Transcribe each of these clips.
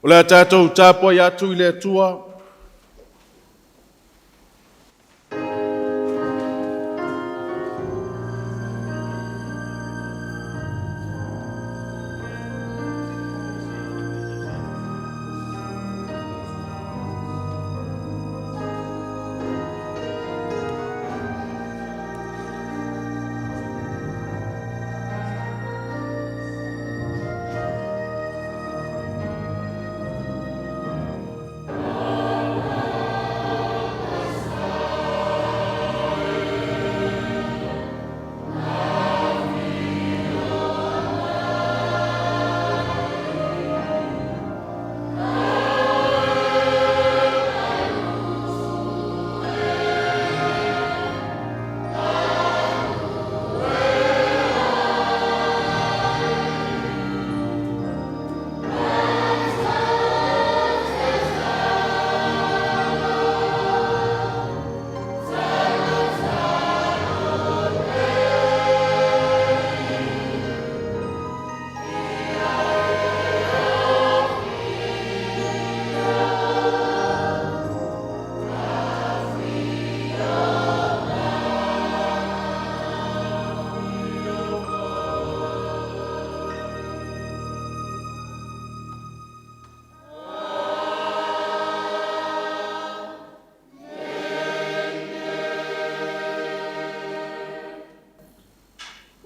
O le tātou tāpua i atu i le atua.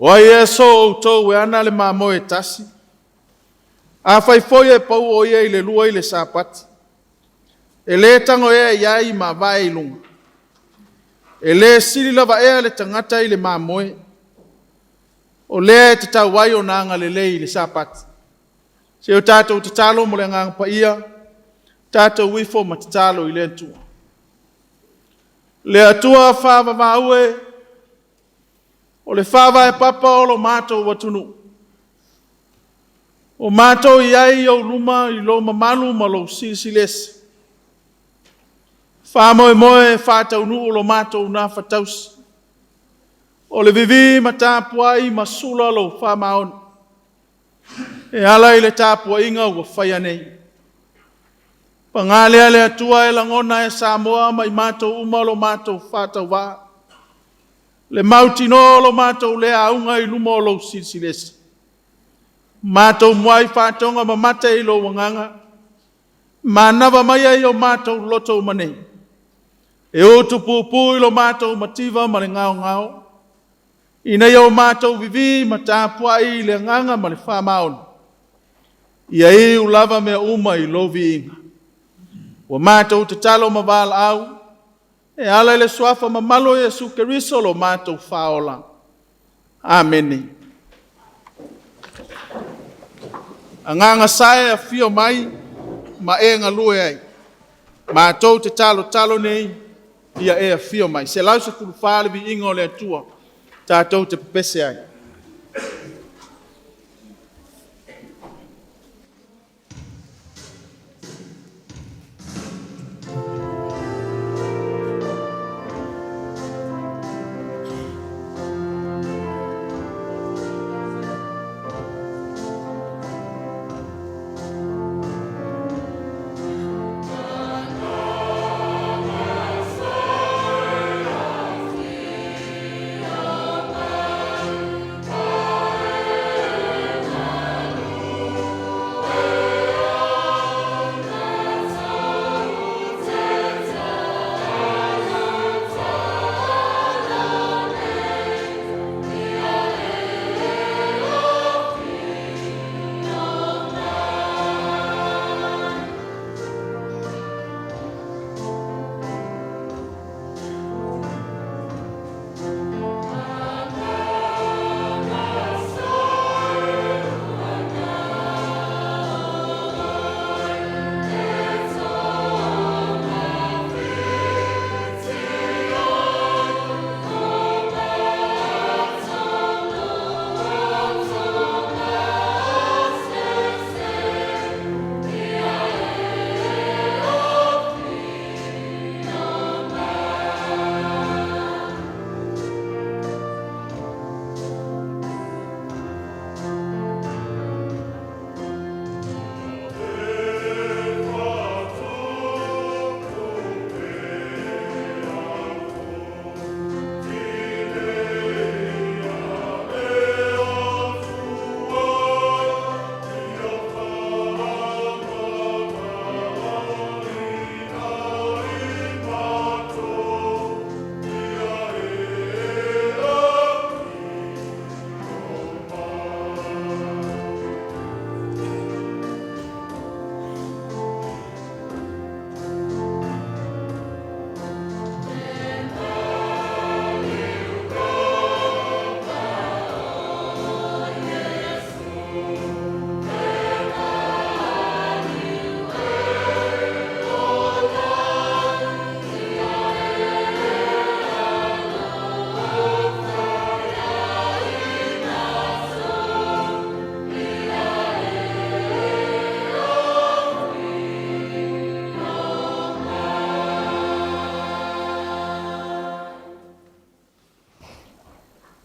Wa ia so to we ana le mamo e tasi. A fai foi e pau o ia i le lua i le sapati. E le tango e iai ma vai lunga. E le siri lava ea le tangata i le mamo e. O le te tau wai o nanga le lei i le sapati. Se o tātou te talo mo le ngang pa ia. Tātou wifo ma te talo i le atua. Le atua whaava vaue. O le whawa e papa o lo mātou watunu. O mātou iai o luma i lo mamalu ma lo silsilesi. Whamoe moe whātau nu o lo mātou nā whatausi. O le vivi ma tāpua i ma sula lo whamaon. E ala i le tāpua inga ua whaia nei. Pangalea le atua e langona e Samoa ma i mātou uma lo mātou whātau waa. Le mautino lo mātou le aunga i luma o lo silsilesi. Mātou muai whātonga ma mate i lo wanganga. Mānawa mai ai o mātou loto manei. E o tupupu i lo mātou mativa ma le ngao ngao. Ina i o mātou vivi ma tāpua i le nganga ma le whamaon. Ia i ulava mea uma i lo vi inga. Wa mātou te talo ma wala au. E ala le suafa ma malo Yesu Keriso lo mātou whaola. Amen. Anganga sae a fio mai, ma e ngalue ai. Mātou te talo nei, ia e a fio mai. Se lau se kuru whaale vi ingo le atua, tātou te pese ai.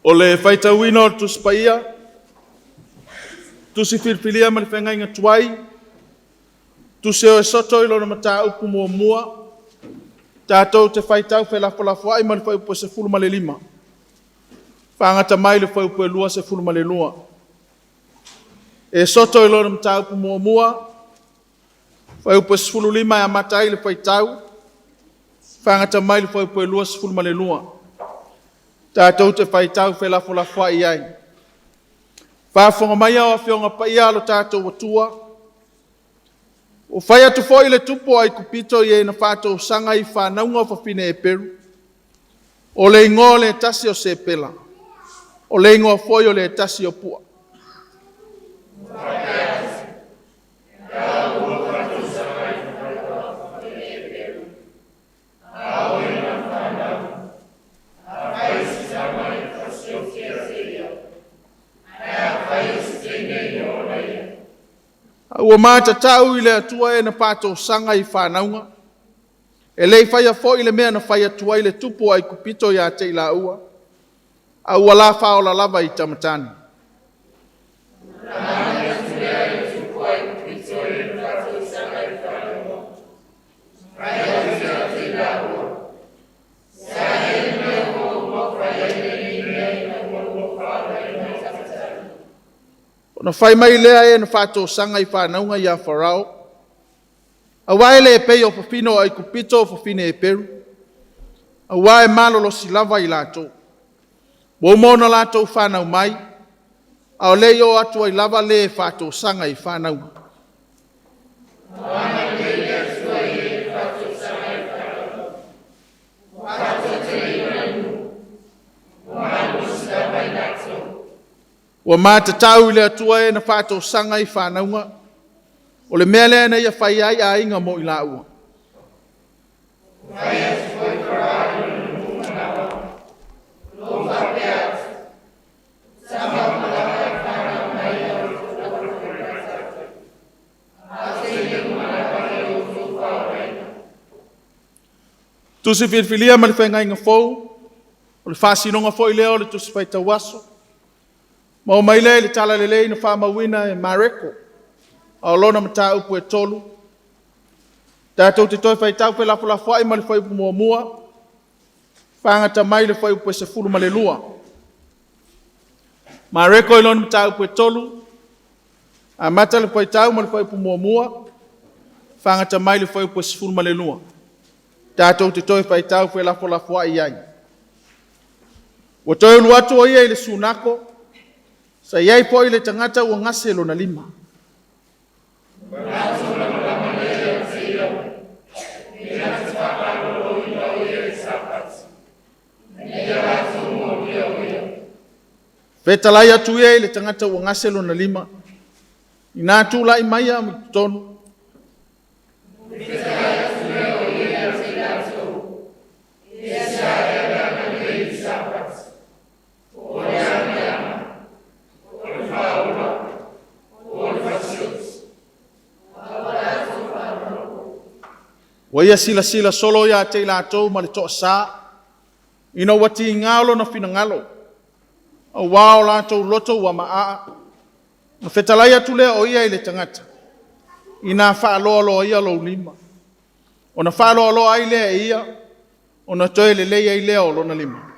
O le whaitauina o tusi paia, tusi whirwhilia ma le whenga inga tuai, tusi o e soto ilo na mata upu mua mua, tātou te whaitau whelafolafu ai ma le whaupu se fulu ma le 5. Whangata mai le whaupu e lua se fulu ma le lua. E soto ilo na mata upu mua mua, whaupu se fulu 5 e amatai le whaitau, whangata mai le whaupu e lua se fulu ma le lua. Tātou te whaitau whelafolafu ai ai. Whaafonga mai au a whionga paia alo tātou watua. O whai atu fwoi le tupo ai kupito i e na whātou sanga i whānaunga o whawhine e peru. O le ingo le tasi o se pela. O le ingo fwoi o le tasi o pua. Ua mata tau i le atua e na pātou sanga i whānaunga. E lei whaia fo i le mea na whaia tua i le tupo ai kupito i a te ila ua. A ua la whaola lava i tamatani. Na whai mai lea e na whātou sanga i whānaunga i a wharao. A wae le e pei o whawhino ai kupito o whawhine e peru. A wae malolo si lava i lātou. Mo mona lātou whānau mai. A o leo atua i lava le e whātou sanga i whānaunga. Ua mata tau i le atua e na whātou sanga i whānaunga. O le mea lea na ia whai ai a inga mo i la ua. Tusi whirwhilia ma le whenga inga fou. O le whāsinonga fo i leo le tusi whaita waso. Ma o mai le tala lelei na whamawina e mareko. A lona mata upu e tolu. Tātou te toi whaitau whelafolafu ai ma le whaipu mua mua. Whangata mai le whaipu e se fulu ma le lua. Mareko i lona mata upu e tolu. A mata le whaitau ma le whaipu mua mua. Whangata mai le whaipu e se fulu ma le lua. Tātou te toi whaitau whelafolafu ai ai. Wa toi ulu atu o ia i le sunako. Sa iai po i le tangata ua ngase lo na 5. Fetalai atu ia i le tangata ua ngase lo na 5. Ina tula i mai a tonu. Wa ia sila sila solo ia te lātou ma le toa sā. Ina wati ngalo na fina ngalo. A wao lātou loto wa maa. Na whetalai atu lea o ia i le tangata. Ina whaaloalo ia lo 5. O na whaaloalo ai lea ia. O na toe le leia i lea o lona 5.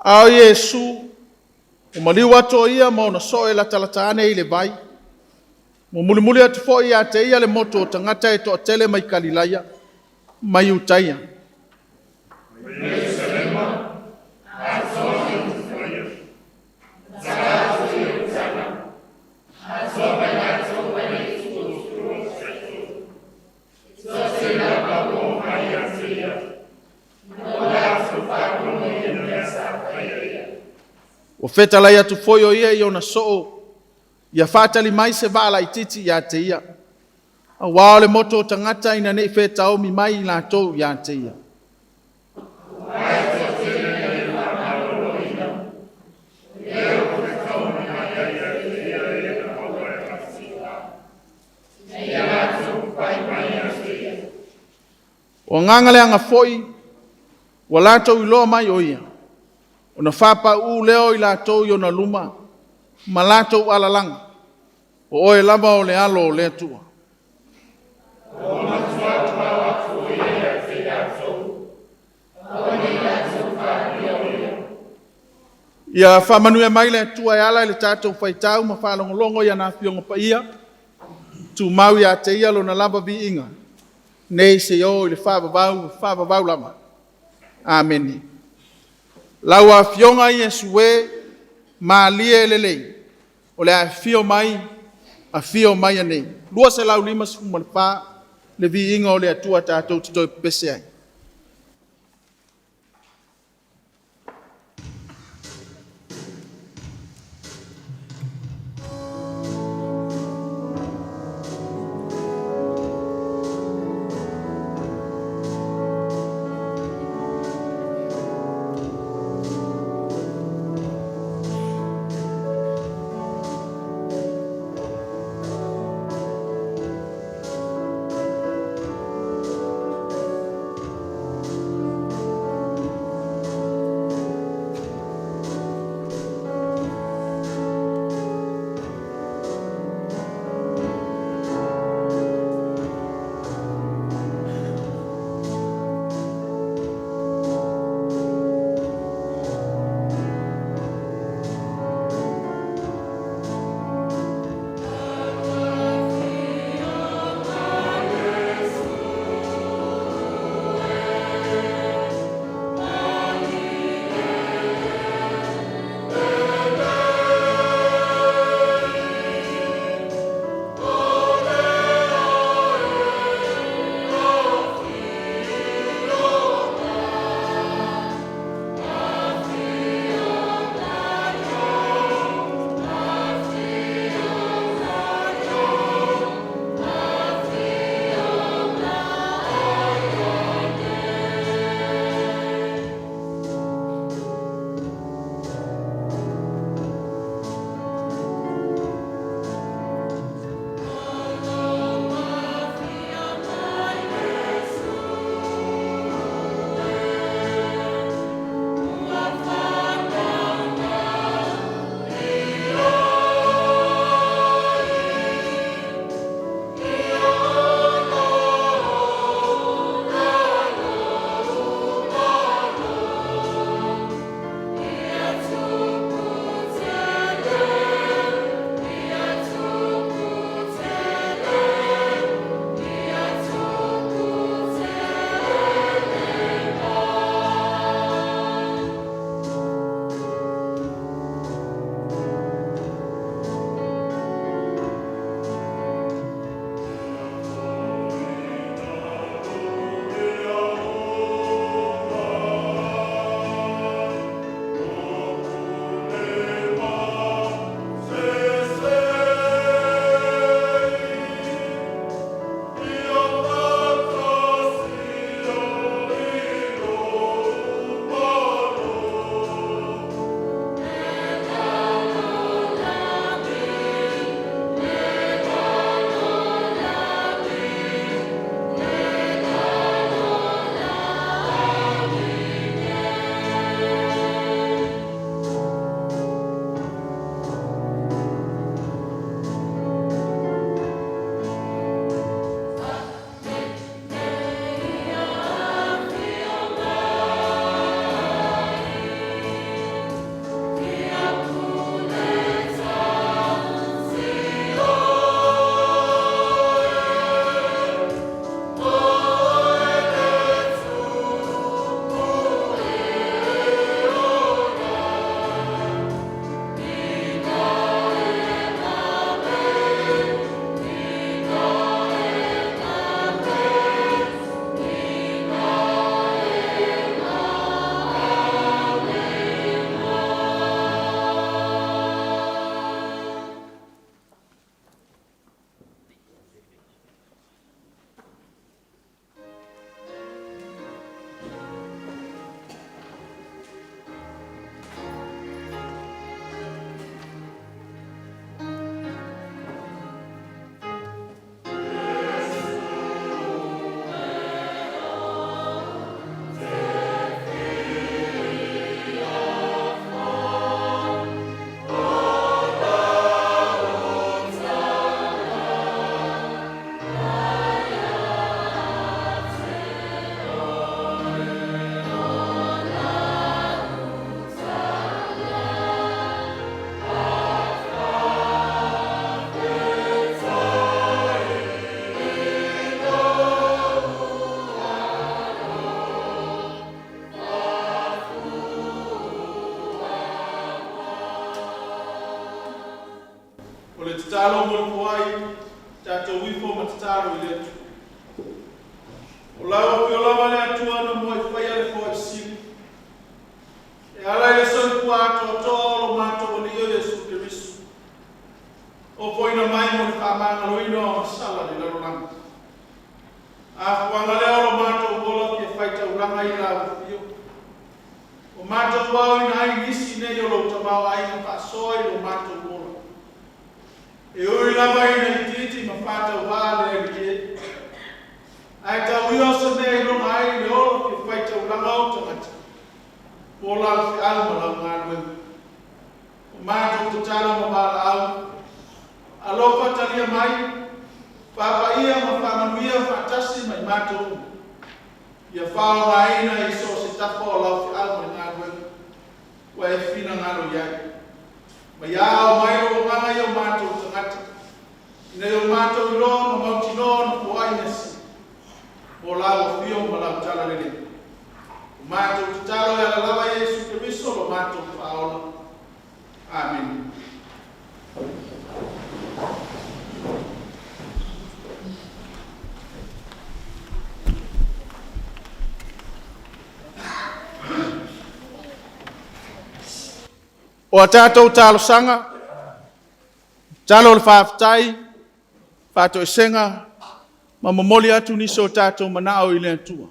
Ao Yesu, o maliu ato ia ma ona so e la talatane i le vai. Mo mulimuli atu fo ia te ia le moto o tangata e to tele mai Kalilaia, mai utaia. O fetalai atu foi o ia i ona soo. Ia whātali mai se wāla i titi ia te ia. A wāo le moto o tangata ina nei whetao mi mai i lātou ia te ia. O ngangaleanga foi, wa lātou iloa mai o ia. O na whapa u leo i lātou i o na luma, ma lātou alalanga. O oe lama o le alo o le atua. Ia whamanue mai le atua e ala i le tātou whaitau ma whalongolongo ia nā whiongo pa ia. Tu mau ia te ia lo na lava vi inga. Nei se o i le whavavau lama. Amen. Lau a whionga i e suwe ma lie le lei. O le a whio mai a nei. Lua se lau lima suku le pā le vi inga o le atua tātou tutoi pese ai. talo mo kuai tato wifo matatalo ile olawa piola wale atua na mo faya le fo sim e ala ile son kuato tolo mato ni Yesu Kristo o poina mai mo famanga loino sala de lorang a kuanga le olo mato bola ke faita ulanga ila fio o mato wao ina ai nisi ne yo lo tamau ai ka soi lo mato bola e oi lava ina titi ma fata wale ke ai ta uyo so ne lo mai lo ke faita ulanga o tamata bola fi alma la ngwe o mato tutala mo bala au alofa talia mai papa ia ma famanuia fatasi mai mato ia fao raina i so se tapo la fi alma ngwe wa e fina ngalo ya ma ya o mai o nganga yo mato tangata ina yo mato lo ma mautino no PUEINA si o la o fio ma la tala lele mato tutalo ya la lava Yesu Kristo lo mato fao amen. O tātou talo sanga, talo le whaafitai, whātou esenga, ma mamoli atu niso tātou manao i le atua.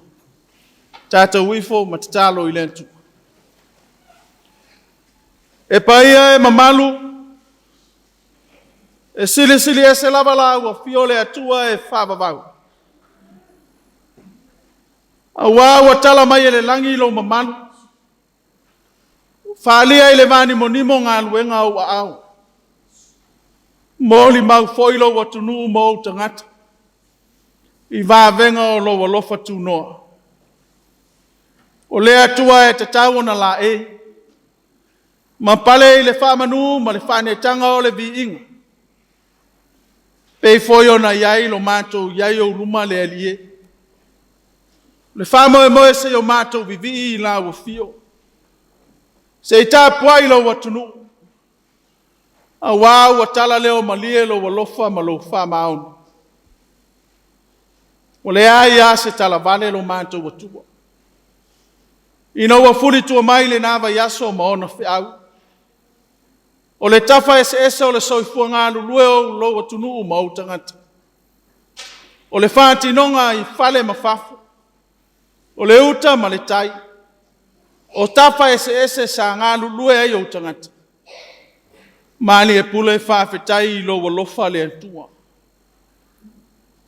Tātou wifo ma tatalo i le atua. E paia e mamalu, e sili e se lava lau a fiole atua e whaavavau. A wā tala mai e le langi lo mamalu, Falia ile vani monimo ngā luenga au au. Moli mau foilo wa tunu mo tangata. I vā venga o lo walofa tu noa. O lea tua e te tawana la e. Ma pale ile whamanu ma le whane tanga o le vi inga. Pei foio na iai lo mātou iai o luma le alie. Le whamo e moe se o mātou vivi i la wa fio. Se ta puai lo watunu. A wā wa tala leo malie lo walofa ma lo wha maunu. O le aia se tala vale lo mātou watua. Ina wa fuli tua mai le nava yaso ma ona whiau. O le tafa ese o le soifua ngā lulue o lo watunu ma o tangata. O le whātinonga i whale ma whafu. O le uta ma le tai. O tafa ese sa ngā lulue ai o tangata. Mani e pule whawhetai i lo walofa le atua.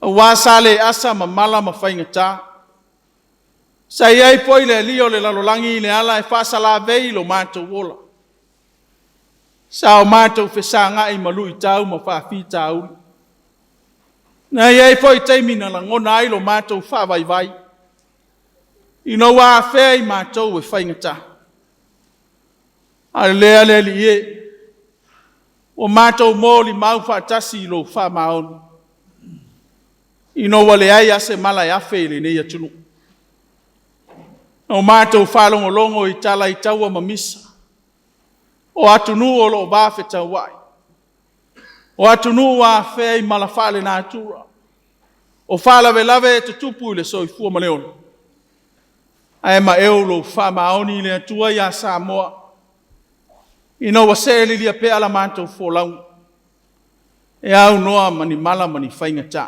A wāsa le asa ma mala ma whaingata. Sa iai poi le lio le lalolangi le ala e whasala vei lo mātou wola. Sa o mātou whesanga i malu i tau ma whawhi tau. Na iai poi teimina la ngona ai lo mātou whawaivai. Ino wā whea i mātou e whaingata. A lea Lealiie. O mātou mōli mau whaatasi i lo wha maonu. Ino wale ai ase mala e awhe le nei atunu. O mātou whalongo longo i tala i taua mamisa. O atunu o lo wāwhe tauai. O atunu wā whea i mala whale nā atura. O whalawe lawe e te tupu i le soifua maleona. Ai ma eo lo wha maoni le atua i a Samoa. Ino wa se li lia pe ala mātou wholau. E au noa mani mala mani whaingata.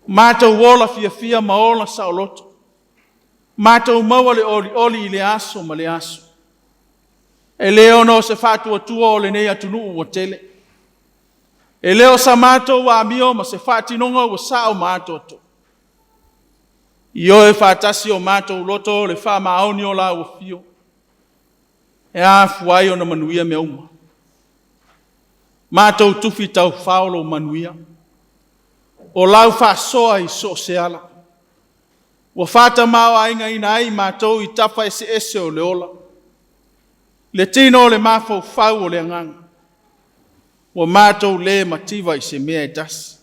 Mātou wola fia maola saoloto. Mātou maua le oli i le aso ma le aso. E leo no se whātua tua o le nei atunu ua tele. E leo sa mātou wa amio ma se whātinonga ua sao mātou to. Io e whātasi o mātou loto le wha maoni o la ua fio. E a fuai o na manuia me uma. Mātou tufi tau whaolo manuia. O lau whasoa i so se ala. Wa whata mau ainga ina ai mātou i tafa ese o le ola. Le tino o le mafau whau o le anganga. Wa mātou le mativa i se mea e tasi.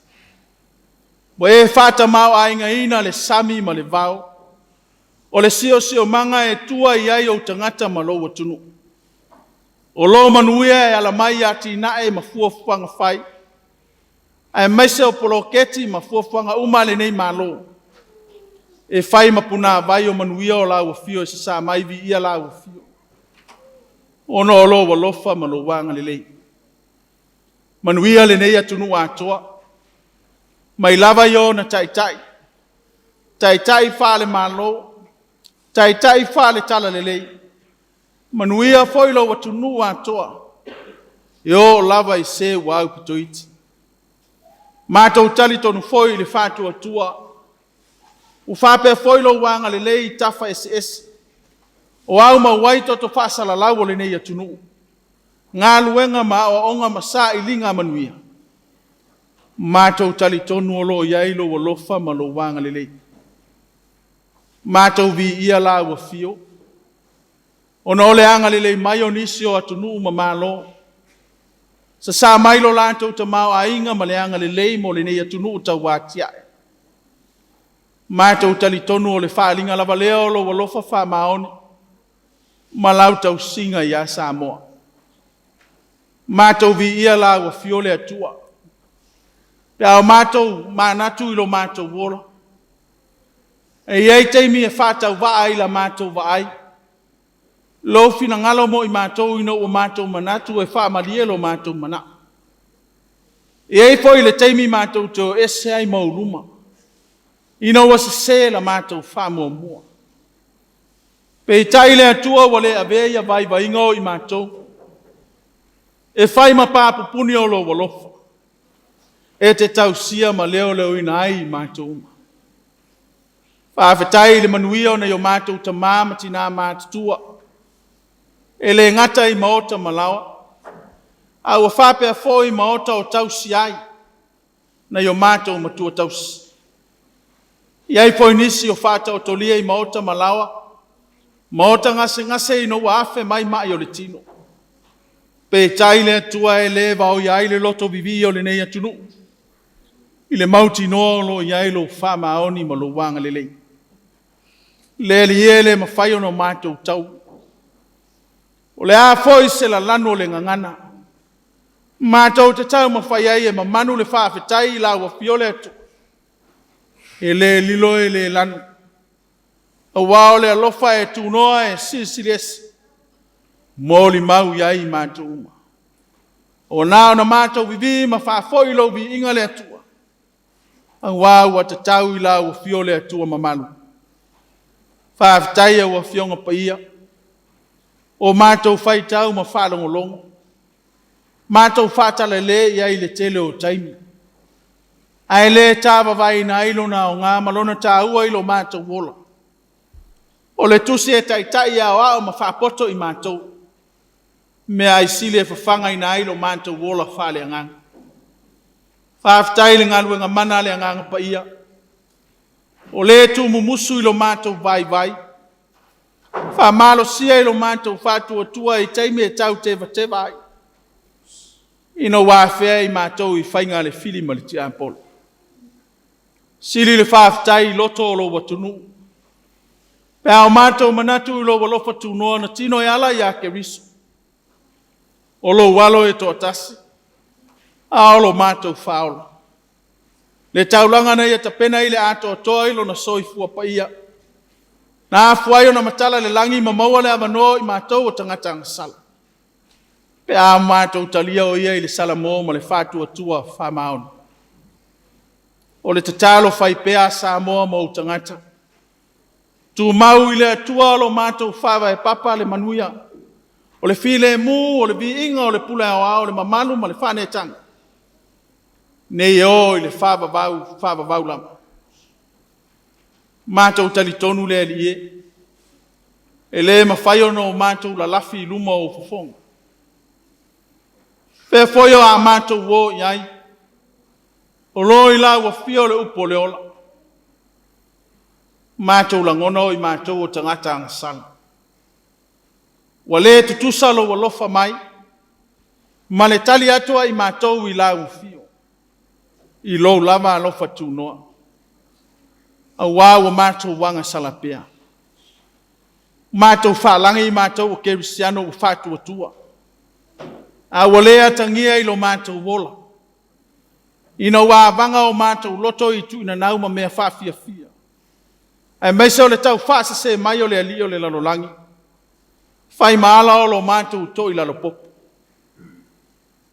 Wa e whata mau ainga ina le sami ma le vau. O le sio manga e tua i ai o tangata ma lo watunu. O lo manuia e ala mai ati na e mafuafuanga fai. Ai maise o poloketi mafuafuanga umale nei malo. E fai mapuna vai o manuia o lau fio e sa mai vi ia lau fio. Ono o lo walofa malo wanga lelei. Manuia le nei atunu atoa. Mai lava yo na tai tai. Tai tai fale malo. Tai tai fale tala lelei. Manuia foilo watunu atoa. Yo lava i se wau pitoiti. Matou tali tonu foi le fatu atua. Ufape foilo wanga lelei tafa SS. O au mawaito to fasala lau le nei atunu. Ngā luenga ma o onga masa ilinga manuia. Matou tali tonu o lo yailo o lofa ma lo wanga lelei. Matou vi ia la wa fio. Ona ole anga lelei mai o nisi o atunu ma malo. Sa mailo lantou ta mau ainga ma le anga lelei mo le nei atunu ta watia. Matou tali tonu o le whaalinga lava leo lo wa lofa wha maoni. Ma lau tau singa ia Samoa. Matou vi ia la wa fio le atua. Pea o matou manatu ilo matou wola. E iei teimi e whātau vaai la matou vaai. Lo fina ngalo mo i matou ino o matou manatu e whaamalie lo matou mana. Iei foi le teimi matou to ese ai mauluma. Ino wasa se la matou whaamua mua. Pe i taile atua wale aveia vai vaingo i matou. E whai mapāpu puni o lo walofa. E te tausia ma leo leo ina ai i matou. Whawhetai le manuia o na yo matou ta māmati nā mātutua. E le ngata i maota malawa. A ua whapea fōi maota o tausi ai. Na yo matou matua tausi. Iai fōi nisi o whata o tolia i maota malawa. Maota ngase ino wafe mai mai o le tino. Pe taile atua e le vau iai le loto vivi o le nei atunu. I le mauti nolo iai lo whamaoni ma lo wanga lelei. Lealiele ma whai ono mātou tau. O le a foi se la lano le ngangana. Mātou te tau ma whai ai e ma manu le whawhetai la ua fiole atu. E le lilo e le lano. A wao le alofa e tunoa e silsilesi. Moli mau iai mātou uma. O nao na mātou vivi ma whafoi lo vi inga le atua. Ang wau a te tau i la ua fiole atua ma malu. Whawhetai a ua fionga paia. O mātou whai tau ma whalongolongo. Mātou whātala le iai le tele o taimi. Ai le tāwa vai na ilo na o ngā malona tā ua ilo mātou wola. O le tusi e taitai a o ma whapoto i mātou. Me ai sile e whawhanga i na ilo mātou wola whale anganga. Whawhetai le ngalue ngā mana le anganga paia. O le tu mumusu ilo mātou vai vai. Whamalo sia ilo mātou whātua tua i teime e tau teva teva ai. Ino wāwhea i mātou i whainga le whili ma le ti ampolo. Sili le whawhetai loto o lo watunu. Pea o mātou manatu i lo walofa tunoa na tino e ala i ake riso. O lo walo e tō tasi. A o lo mātou whaola. Le taulanga nei e tapena i le ato toa ilo na soifua paia. Na afuai o na matala le langi ma maua le avanoa i mātou o tangata angasala. Pe a mātou talia o ia i le sala mō ma le whātua tua whamaona. O le tatalo whai pea Samoa ma o tangata. Tu mau i le atua lo mātou whawa e papa le manuia. O le file mu, o le vi inga, o le pula o le mamalu ma le whane tanga. Nei o i le whawa vau lama. Mātou tali tonu le alie. E le mawhai ono o mātou la lafi i luma o fufonga. Pe foio a mātou wo iai. O lo i la ua fio le upo le ola. Mātou la ngono i mātou o tangata angasala. Wa le tutusalo wa lofa mai. Ma le tali atua i mātou i la ufio. I lo lava lofa tunoa. A wāua mātou wanga salapea. Mātou whālangi i mātou o kerisiano o whātua tua. A walea tangia ilo mātou wola. Ina wāvanga o mātou loto I tu ina nauma mea whaafiafia. Ai maisa o le tau whaasa se mai o le ali o le lalolangi. Whai maala o lo mātou to I lalo popo.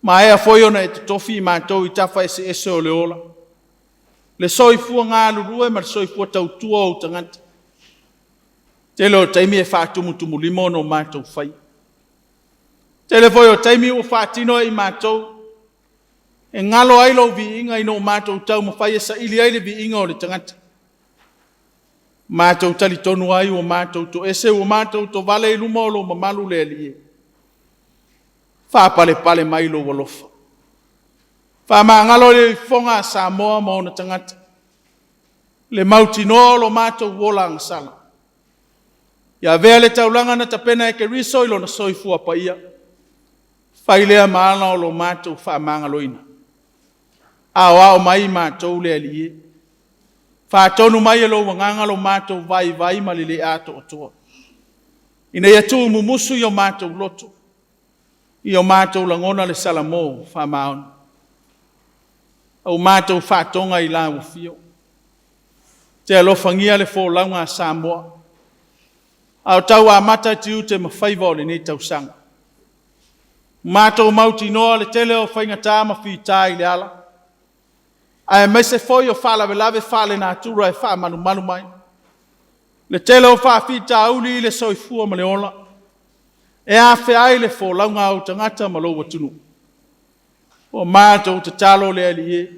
Ma ea foi ona e te tofi I mātou I tafa ese o le ola. Le soifua ngā lurue ma le soifua tautua o tangata. Te leo taimi e whaatumutumu limo no mātou whai. Te le foi o taimi o whaatino I mātou. E ngalo ailo vi inga I no mātou tau ma whai e sa ili aile vi inga o le tangata. Mātou tali tonu ai o mātou to ese o mātou to vale I luma o lo mamalu le alie. Whapale pale mai lo walofa. Whamangalo le fonga Samoa ma ona tangata. Le mauti no lo mātou wola ngasala. Ia vea le taulanga na tapena e ke riso ilo na soifua pa ia. Whailea maana o lo mātou whamangalo ina. Awa o mai mātou le alie. Whaatonu mai e lo wanganga lo mātou vai ma le ato o toa. Ina ia tu mumusu I o mātou loto. I o mātou langona le salamo whamaona. Au mātou whaatonga I la ufio. Te alofangia le fōlaunga Samoa. Au tau a mata tiu te mawhaiva o le nei tausanga. Mātou mauti noa le tele o whaingata ma whita I le ala. Ai mai se foi o whalawelawe whale nā tura e wha manu mai. Le tele o wha whita auli I le soifua ma le ola. E a whai le fōlaunga au tangata ma lo watunu. O mātou te talo le alie.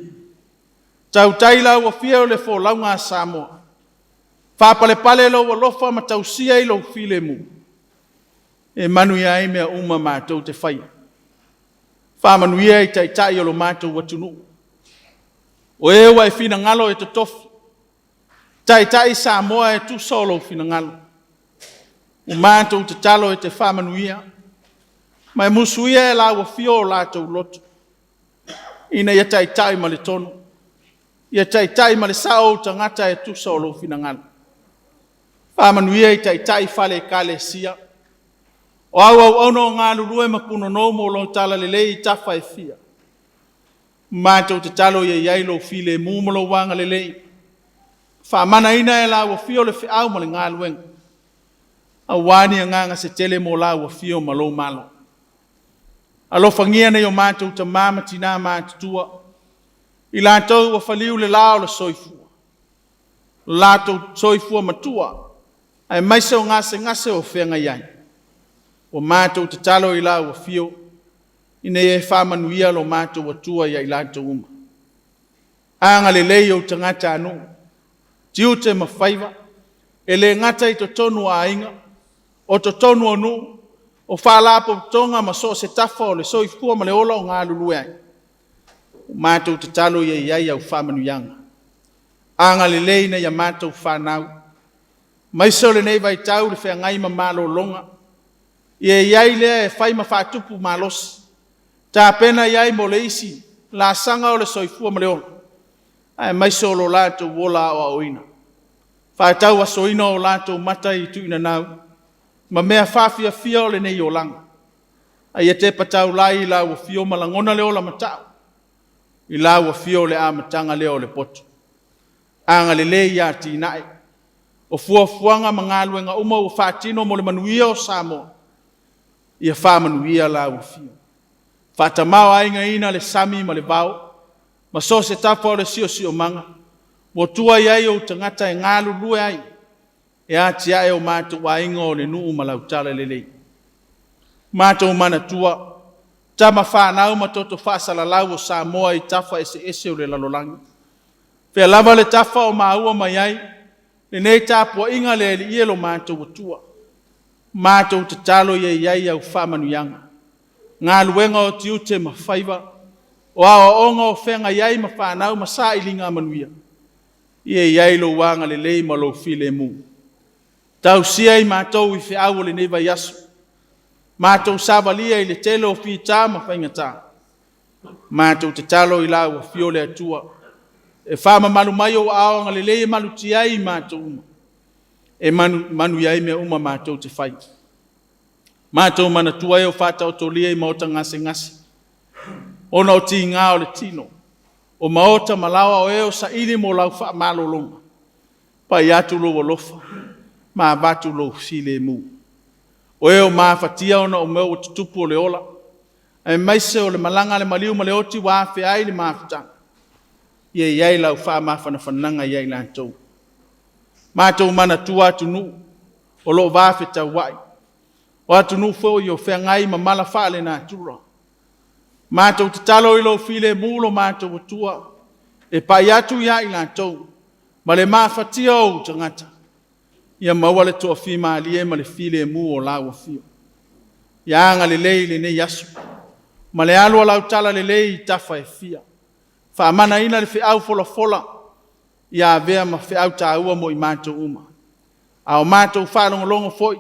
Tau taila ua fia o le fōlaunga Samoa. Whapale pale lo wa lofa ma tausia I lo file mu. E manu ia I mea uma mātou te whai. Whamanu ia I tai o lo mātou watunu. O ewa e fina ngalo e te tofu. Tai Samoa e tu solo fina ngalo. O mātou te talo e te whamanu ia. Mai musu ia e la ua fio o lātou loto. Ina ia tai ma le tonu. Ia tai ma le sao tangata e tu solo fina ngalo. Whamanuia I tai whale kale sia. O au ono ngā lurue mapuno no mo lo tala lele I tafa e fia. Mātou te talo ia iai lo file mumolo wanga lele. Whamana ina e la ua fio le whiau ma le ngā luenga. A wani a nganga se tele mo la ua fio ma lo malo. Alo whangia nei o mātou ta māma tina mātutua. I lātou ua whaliu le lao le soifua. Lātou soifua matua. Ai maise o ngase o whenga iai. O mātou te talo I la ua fio. Ine e whamanuia lo mātou atua ia I lātou uma. Anga le lei o tangata anu. Tiu te mawhaiva. E le ngata I to tonu a inga. O to tonu anu. O whalapo tonga ma so se tafa o le soifua ma le ola o ngā lulu ai. O mātou te talo ia iai au whamanuianga. Anga le leina ia mātou whanau. Maisa o le nei vai tau le whea ngai ma malo longa. Ia iai lea e whai ma whatupu malosi. Tā pena iai mo le isi. La sanga o le soifua ma le ola. Ai maisa o lo lātou wola o aoina. Whaetau asoina o lātou mata I tuina nau. Ma mea whaafiafia o le nei o langa. Ai e te patau lai I la ua fio malangona le ola matau. I la ua fio le amatanga leo le poto. Anga le lei ia tinae. O fuafuanga mangaluenga uma o whaatino mo le manuia o Samoa. Ia whamanuia la ua fio. Whaatamau ainga ina le sami ma le vau. Ma so se tapa o le sio manga. Mo tua iai o tangata e ngalu lue ai. E ati ae o mātou wa inga o le nuu ma lautala lelei. Mātou mana tua. Tama whanau ma toto whaasala lau o Samoa I tafa ese o le lalolangi. Whea lava le tafa o maua mai ai. Le nei tāpua inga le li ielo mātou o tua. Mātou te talo iai au whamanuianga. Ngā luenga o tiu te mawhaiva. O awa onga o whenga iai ma whanau ma sa ilinga manuia. Iai lo wanga le lei ma lo file mu. Tau sia I mātou I whiau o le neva yasu. Mātou savalia I le tele o whita ma whaingata. Mātou te talo I la ua fio le atua. E whama manu mai o aonga le lei manu tiai mātou uma. E manu iai mea uma mātou te whai. Mātou mana tua e o whātau tolia I maota ngase. Ona o ti ngā o le tino. O maota malawa o eo sa ili mo lau wha malolonga. Pai atu lo walofa. Ma batu lo sile mu. O eo maa fatia ona o meo o tutupu o le ola. Ai maise o le malanga le maliu ma le oti wa afe ai le maafutanga. Ie iai lau wha maafana whananga iai lantou. Mātou mana tua atu nu. O lo wafe tau wai. O atu nu fo I o whea ngai ma mala whaale nā tura. Mātou te talo I lo file mulo mātou o tua. E pai atu iai lantou. Ma le maafatia o tangata. Ia maua le toa whima alie ma le file mu o lawa fio. Ia anga le lei le nei asu. Ma le alua lau tala le lei tafa e fia. Whaamana ina le whiau fola. Ia vea ma whiau ta ua mo I mātou uma. Ao mātou whalongolongo foi.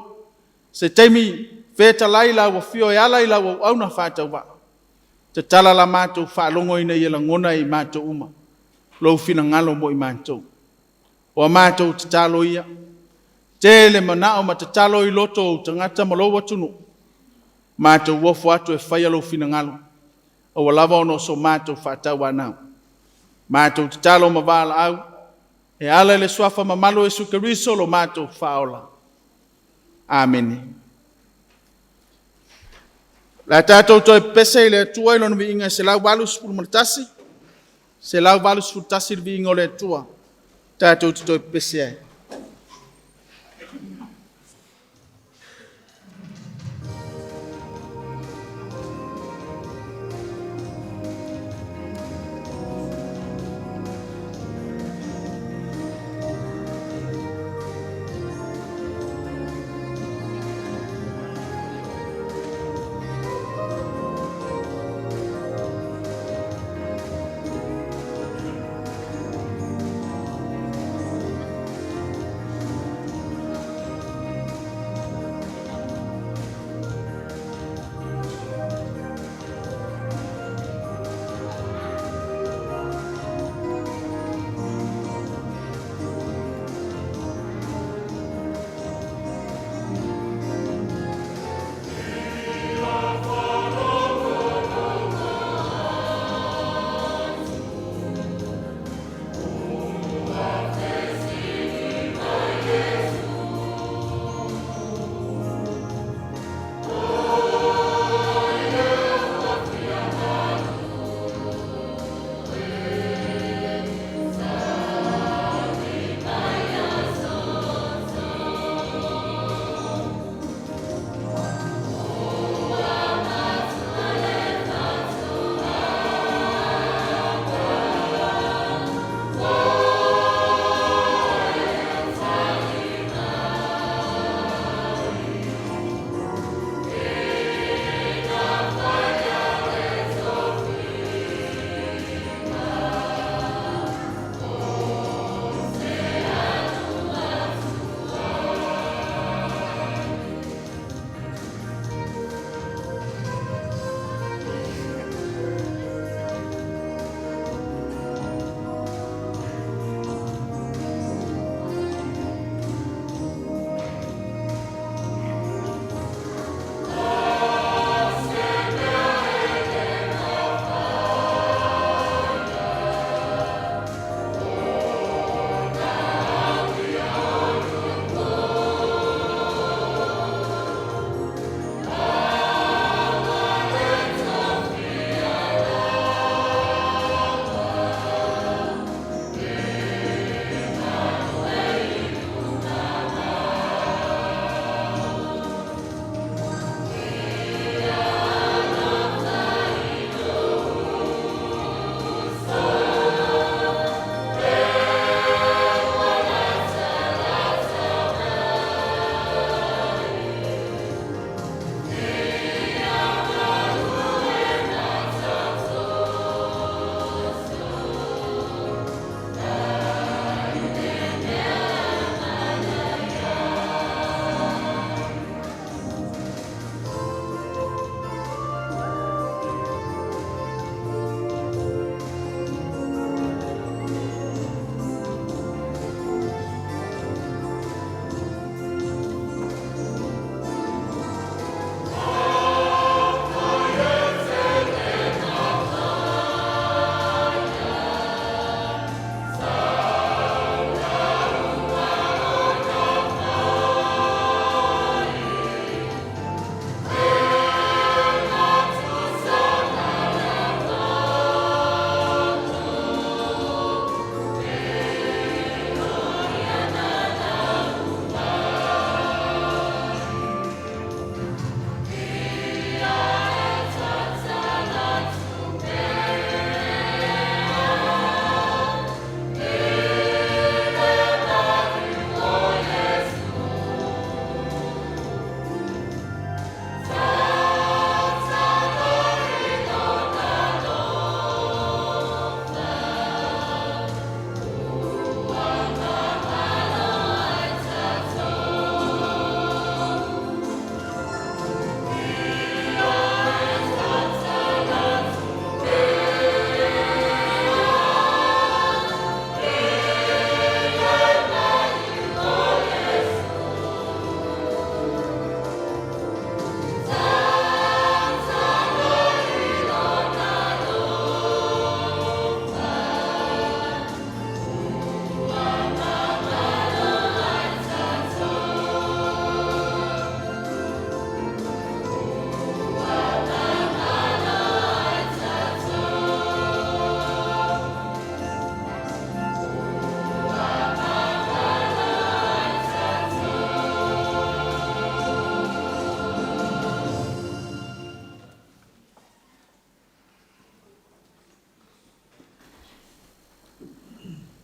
Se teimi wheta lai lau wa fio e ala I lau au na whātau wa. Te tala la mātou whalongo ina I la ngona I mātou uma. Lou fina ngalo mo I mātou. O mātou te talo ia. Tele manao ma te talo I loto o tangata ma lo watunu. Mātou wofu atu e whaia lo fina ngalo. O lava ono so mātou whātau anau. Mātou te talo ma wala au. E ala le swafa ma malo e sukeriso lo mātou whaola. Amen. La tātou toi pese le tua ilo vi inga se lau valus fulmatasi. Se lau valus fultasi vi inga le tua. Tātou toi pese ai.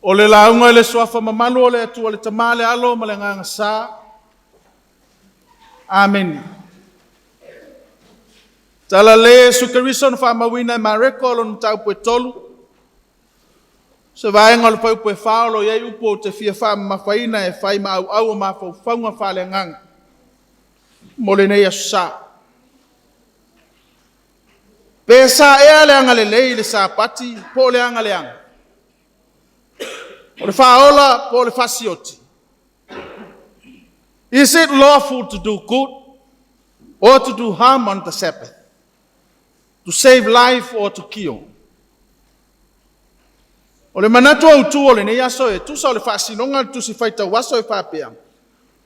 O le launga le soafa mamalu o le atua le tamale alo ma le nganga sa. Amen. Tala le sukarison fa mawina mareko lo ntau pue tolu. Se vaenga le pau pue faolo yei upo te fia fa mafaina e fai ma au ma fa faunga fa le nganga. Mo le nei asa. Pesa ea le anga le lei le Sapati po le anga le anga. O le faola po le fasioti. Is it lawful to do good or to do harm on the Sabbath? To save life or to kill? O le manatu au tu o le nei aso e tu sa o le fasinonga tu si faita waso e whapea.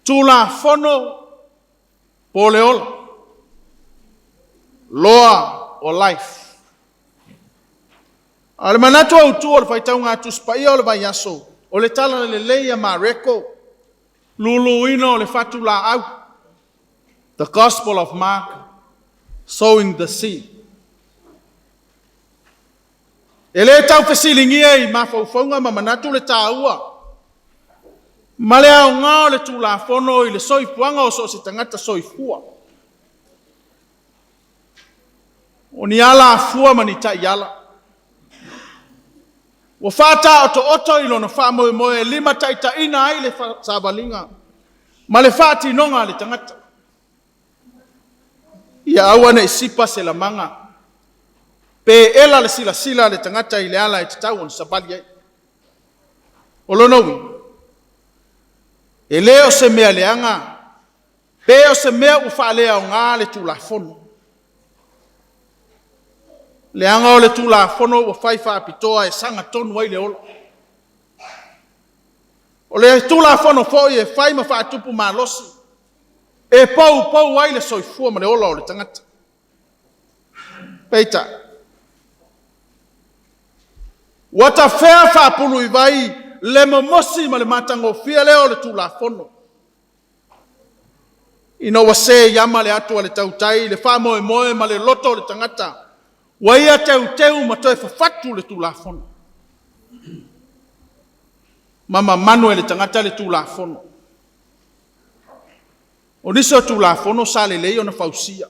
Tu la fono po le ola. Law or life. O le manatu au tu o le faita unga tu spai o le vai aso. O le tala le leia ma reko. Luluina o le fatu la au. The Gospel of Mark, sowing the seed. E le tau fesilingia i mawhauwhaunga ma manatu le tāua. Ma le au ngā o le tū la whono i le soifuanga o so se tangata soifua. O ni ala fua ma ni ta iala. Wa whāta o to oto i lona whamoe moe lima taita ina ai le sāwalinga. Ma le whāti nonga le tangata. Ia awana i sipa se la manga. Pe ela le sila le tangata i le ala e tatau on sapali ai. O lonowi. E leo se mea leanga. Pe o se mea ufa lea o ngā le tū la fono. Leanga o le tū la fono o whaifa apitoa e sanga tonu ai le ola. O le tū la fono foi e whai ma whaatupu ma losi. E pou ai le soifua ma le ola o le tangata. Peita. Wata whea whaapulu i vai le mamosi ma le matango fia leo le tū la fono. Ino wa se yama le atua le tautai, le wha moe ma le loto le tangata. Waia teu ma toi whawhatu le tū la fono. Mama Manuel le tangata le tū la fono. O niso tū la fono sa le lei o na fausia.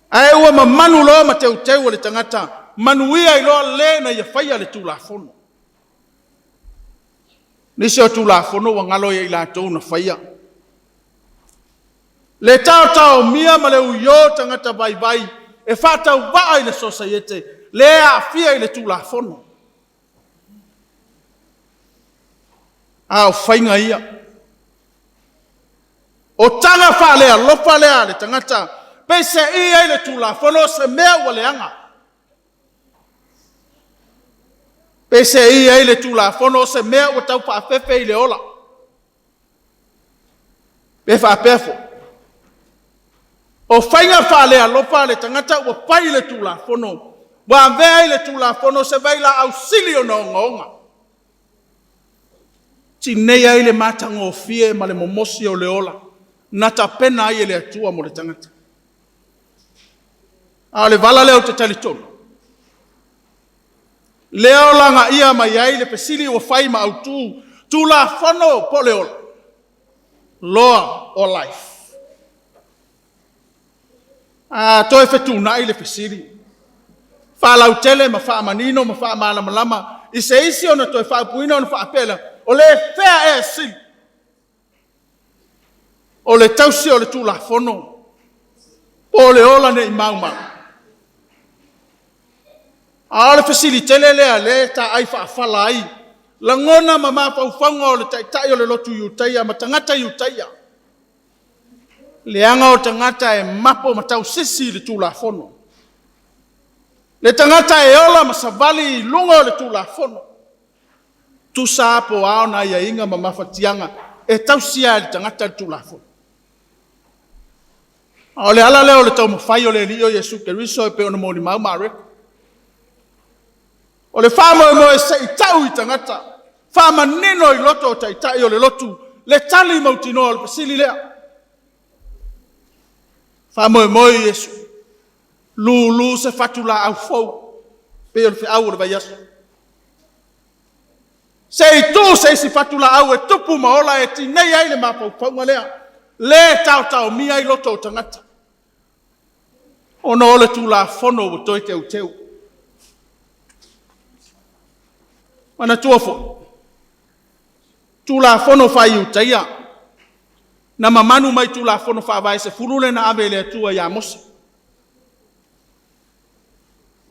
Ai ua ma manu loa ma teu le tangata. Manuia i loa le na ia whaia le tū la fono. Nisi o tū la fono wa ngalo ia i la tau na whaia. Le tau mia ma le uyo tangata vai e whatau waa i le societe. Le a fia i le tū la fono. Au whainga ia. O tanga whalea, lopa lea le tangata. Pese ia i le tū la fono se mea wa leanga. Pese ia i le tū la fono se mea o tau whaafefe i le ola. Pe whaafefo. O whainga whalea lopa le tangata o pai le tū la fono. Wa vea i le tū la fono se vaila au silio na onga. Ti nei ai le matango o fie ma le momosi o le ola. Nata pena ai le atua mo le tangata. A le vala leo te talitonu. Leo langa ia mai ai le pesili o whai ma au tu la whano po le ola. Law or life. Toi whetu nai le pesili. Whalau tele ma wha manino ma wha malama. I se isi ona toi wha puina ona wha apela. O le whea e sili. O le tausi o le tū la whono. O le ola ne i maumau. A le fasilitele lea le ta ai whaafala ai. La ngona ma mawhauwhanga o le taitai o le lotu iutaia ma tangata iutaia. Le anga o tangata e mapo ma tau sisi le tū la whono. Le tangata e ola ma savali lunga o le tū la whono. Tu sa apo ao na ia inga ma mawhatianga e tausia le tangata le tū la whono. O le ala leo le tau mawhai o le rio Yesu Keriso e pe ona moni mau mareko. O le whāmoe moe se i tau i tangata. Whāma nino i loto o taitai o le lotu. Le tali mautino o le pasili lea. Whāmoe moe Yesu. Lulu se whatula au fau. Pe o le whiau o le vai aso. Se itu se si fatula au e tupu maola e tinei ai le mapaupaunga lea. Le tau mia i loto o tangata. Ona ole tula fono o toi teu. Mana tuofo. Tula fono fai utaia. Na mamanu mai tula fono fa vai se fulule na ave le tua ya mosi.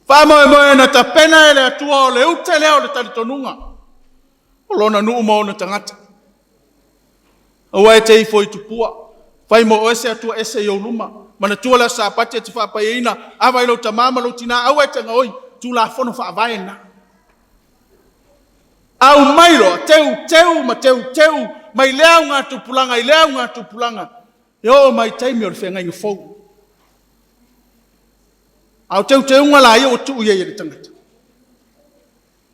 Fa mo na tapena le tua o le ute leo le talitonunga. Olona nu mo na tangata. Awa te foi tupua. Fai mo ese atua ese yo luma. Mana tua la sapati te fa PUEINA. Ava ilo tamama lo tina awa te ngoi tula fono fa vai na. Au mailo teu mai lea ngā tupulanga yo mai taimi o le whenga inga fau au teu ngala ia o tuu ia le tangata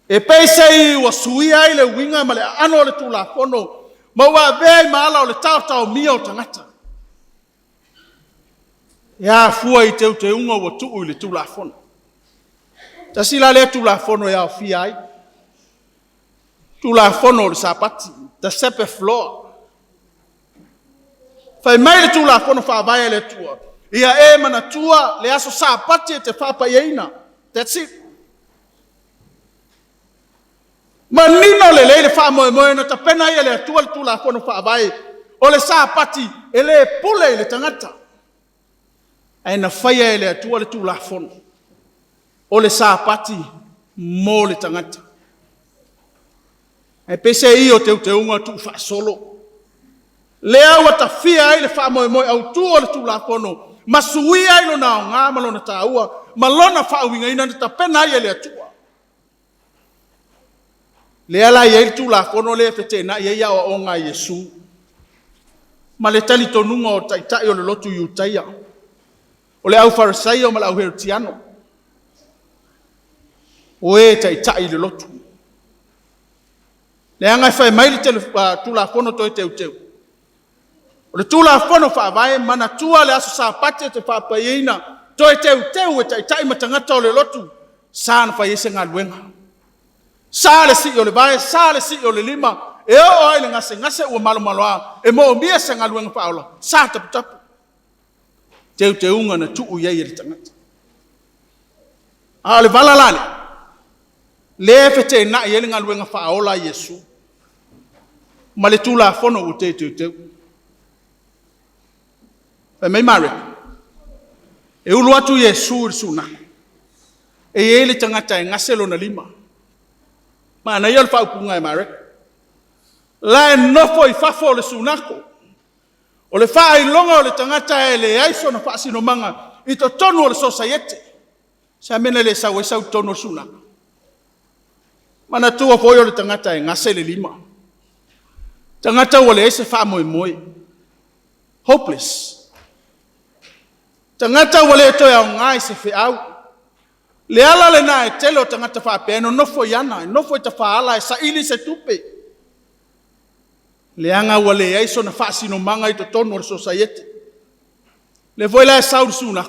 e peisei wa sui ai le winga ma le ano le tula fono ma wa vei maala o le tau mia o tangata ia fua i teu unga wa tuu le tula fono tasila le tula fono ia o fia ai tula fono le sapati, the sepe floor. Fai mai le tula fono fa vai le tua. Ia mana tua le aso sapati te fa PUEINA. That's it. Manino le fa mo na tapena ia le tua le tula fono fa vai. O le sapati ele pule le tangata. Ai na fai le tua le tula fono. O le sapati mo le tangata. E pese i o te unga tu fa solo. Lea wa ta fia ai le fa mo au tu o le tu la kono. Masui ai lo na nga malona taua. Malona fa winga ina ta pena ai le atua. Lea la ye tu la kono le fete na ye ya o nga Yesu. Ma le tali tonunga o tai o le lotu yutaia. O le au farisai o ma au heretiano. O e tai le lotu. Le anga fai mai te tula fono toi teu. O le tula fono fa vai mana tua le aso sapati te fa PUEINA toi teu e tai matangata o le lotu sa na fai ese ngaluenga. Sa le si o le vai, sa le si o le lima e o ai le ngase ua malo a e mo mia se ngaluenga fa ola sa tapu. Teu unga na tuu ia le tangata. A le valalane le fete na ia le ngaluenga fa ola Yesu. Ma le tula fono o teu. E mei mare. E ulu atu Yesu suna. E ele tangata e ngaselo na lima. Ma na yel fa upunga e mare. La e nofo I fafo le sunako. O le fa I longa o le tangata e le aiso na fa sino manga. I to tonu o le society. Sa mene le sa tonu sunako. Ma na tua foi o le tangata e ngasele lima. Tangata wale ese fa moi. Hopeless. Tangata wale to ya ngai se fe au. Le ala le na e telo tangata fa peno no fo yana, no fo ta fa ala sa ili se tupe. Le anga wale aiso na fa sino manga I to tonu o society. Le voi la sau suna.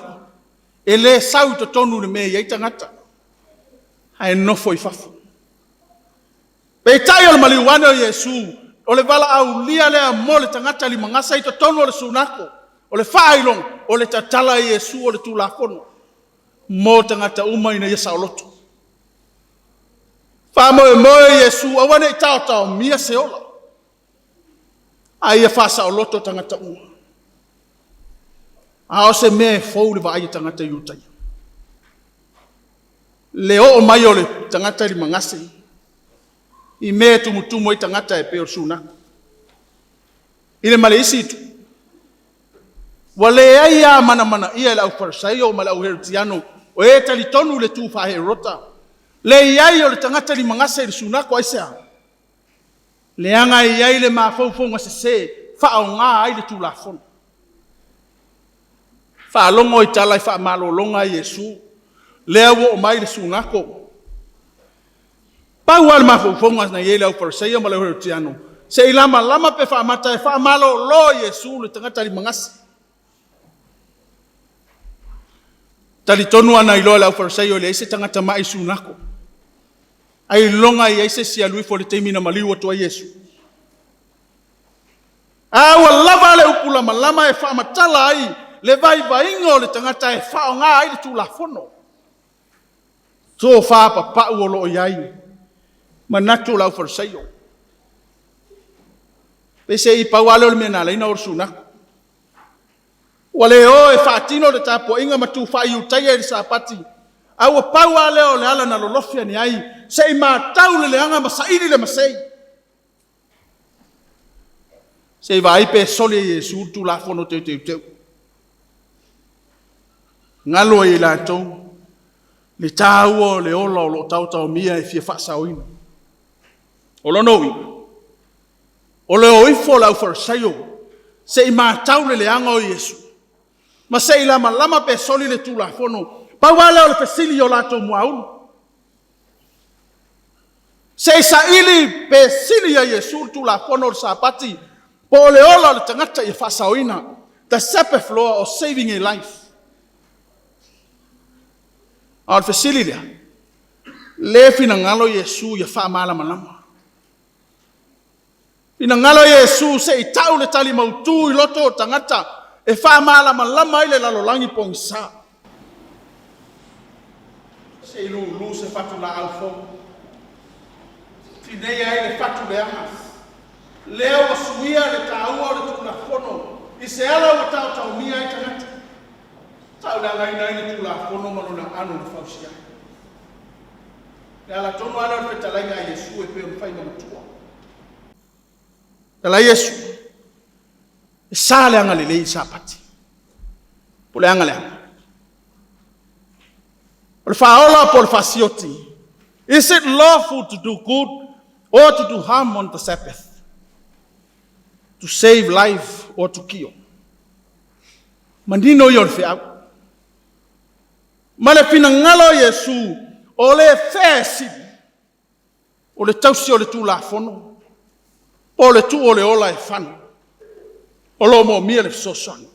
E le sau to tonu le me ye tangata. Ai no fo I fafu. Pe tai o maliwana Yesu. O le vala au lia lea mo le tangata li mangasa I to tonu o le sunako. O le whailong, o le tatala Yesu o le tulakono. Mo tangata uma ina yesa o loto. Wha moe Yesu, awane I tau mia se ola. Ai whasa o loto tangata uma. A o se me fau le wa ai tangata yutai. Le o mai o le tangata li mangasa I me tumutumo I tangata e peo suna. Ile male isi tu. Wale aia mana ia lau farisai o malau heretiano o e talitonu le tu fa herota. Le iai o le tangata li mangasa I suna ko aisea. Le anga iai le mafau ngase se fa o ngā ai le tu la fon. Fa longo I tala I fa malo longa Yesu. Le awo o mai le suna ko. Pau al mafufonga na yele au farisai ma le heretiano. Se lama pe fa mata e fa malo lo Yesu le tangata li mangasi. Tali tonu ana ilo au farisai le se tangata mai sunako. ai longa i se sia lui fo le teimina maliu to Yesu wa lava le upula malama e fa matala ai le vai vainga o le tangata e fa nga ai le tulafono so fa pa o lo iai manatu lau forsaio pese i pawale o mena leina orsuna wale o e fatino le tapo inga matu fa yu taye sapati au pawale o le ala na lolofia ni ai sei ma taule le anga masaini le masei sei vai pe soli Yesu tu la fono te ngalo i la to le tau le ola lo tau mia e fie fa sauina o lo noi o le oi fo la forsaio sei ma taule le anga o Yesu ma sei la malama pe soli le tu la fono pa wala o pesili o lato muau sei sa ili pesili ya Yesu tu la fono sapati po le ola le tangata i fasaoina the Sabbath law of saving a life al pesili le fina ngalo Yesu ya fa mala malama fina ngalo Yesu sei tau le tali mautu i loto tangata e fa mala malama ile la lolangi pongsa sei lu se fatu la alfo tidei ai le fatu le amas leo suia le taua le tula fono i se ala o tau mia i tangata tau la ngai le tula fono malona anu le fausia le ala tono ala le fetalaiga Yesu e pe o fai matua tala Yesu e sale anga le lei sapati pole anga le or faola por fasioti. Is it lawful to do good or to do harm on the Sabbath? To save life or to kill? Mandino yor fea. Male pinangalo Yesu ole fesi. Ole tausi ole tu la fono. Ole tu ole ola e fano. Olo mo miele sosani.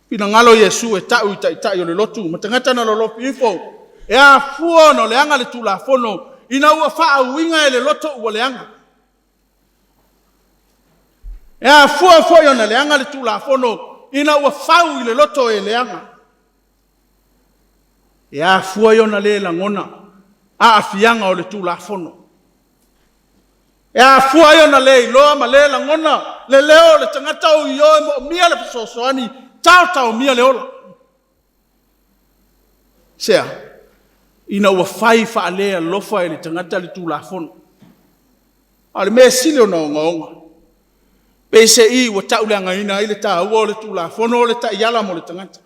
Pinangalo Yesu e tau ita yo le lotu matangata na lolopi info e a fuono le anga le tula fono ina ua faa winga e le loto ua le anga e a fuo yo na le anga le tula fono ina ua fau i le loto e le anga e a fuo yo na le langona a afianga o le tula fono e a fuo yo na le iloa ma le langona le leo le tangata o yo mo mia le pisosoani tau mia le ola. Sea, ina ua fai fa alea lofa e le tangata le tula fono. Ale mea sile o na onga. Pese i ua tau le angaina i le ta ua le tula fono le ta iala mo le tangata.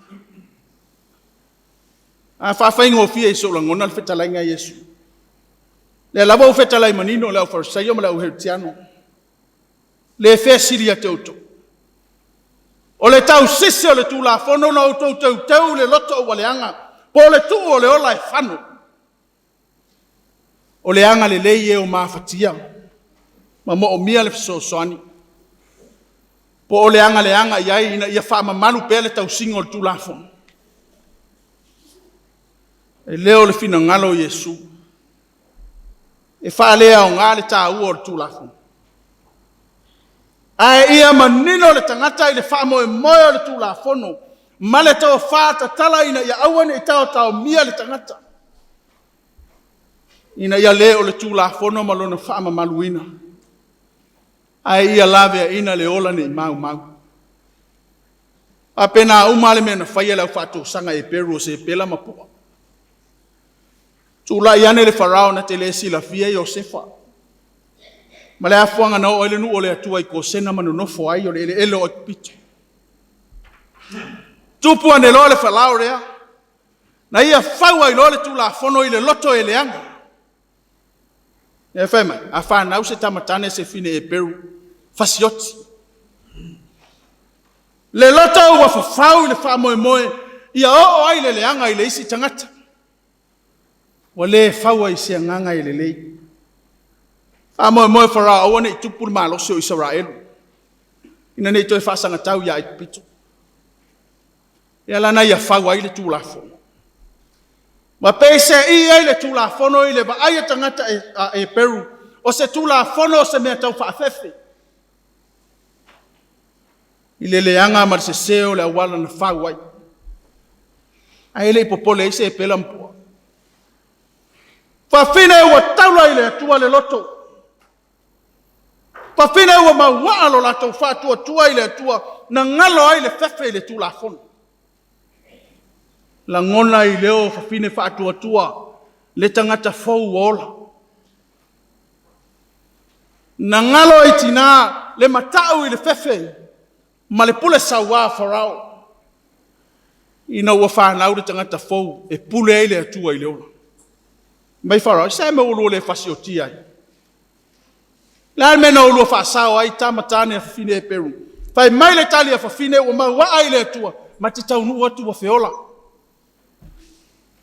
A fa ingo fia i so la ngona le fetalainga Yesu. Le lava u fetalai manino le au farsaio ma le au hertiano. Le fea siri a teuto. O le tau sisi o le tula fono na o tau le loto o waleanga. Po le tu o le ola e fano. O le anga le lei e o maafatia. Ma mo o mia le fisosoani. Po o le anga iai ina ia wha mamalu pe le tau singo o le tula fono. E leo le fina ngalo Yesu. E wha lea o ngā le tā ua o le tula fono. Ai ia manino le tangata i le wha moe le tula fono. Ma le tau wha tala ina ia awane i tau mia le tangata. Ina ia le o le tula fono malona wha mamaluina. Ai ia lavea ina le ola ni mau. A pena umale mena whaia lau whato sanga e peru se pela mapua. Tula iane le farao na te le sila fia i o sefa. Ma le afuanga na o ele nu o le atua i ko sena manu nofo ai o le ele o pito. Tupua ne lo le falao rea. Na ia faua i lo le tula fono i le loto e le anga. E fema, a fa na use tamatane se fine e peru. Fasioti. Le loto ua fafau i le fa moe. Ia o ai le anga i le isi tangata. Wa le faua i se nganga i le lei. Moe fara awane i tupu malosio Israel. Ina nei toi fasanga tau ia i pito. Ia lana ia whaua i le tūlafo. Ma pese I le tulafono I le vaai tangata e Peru. O se tulafono se mea tau whaafefe. I le leanga ma se seo le awala na whauai. Ai le popole I se pela mpua. Whawhine ua taula I le atua le loto. Whawhine ua mawaa lo lato whātua tua I le atua na ngalo ai le fefe I le tulafono. La ngona I leo whawhine whātua tua le tangata fau ola. Na ngalo I tina le matau I le fefe ma le pule sawa farao. Ina ua whanau le tangata fau e pule ai le atua I leo. Mai farao, isa me ulu le whasiotia ai. La mena ulu whaasao ai tamatane a whawhine e Peru. Whai mai le tali a whawhine ua maua ai le atua ma te taunu atu wa whiola.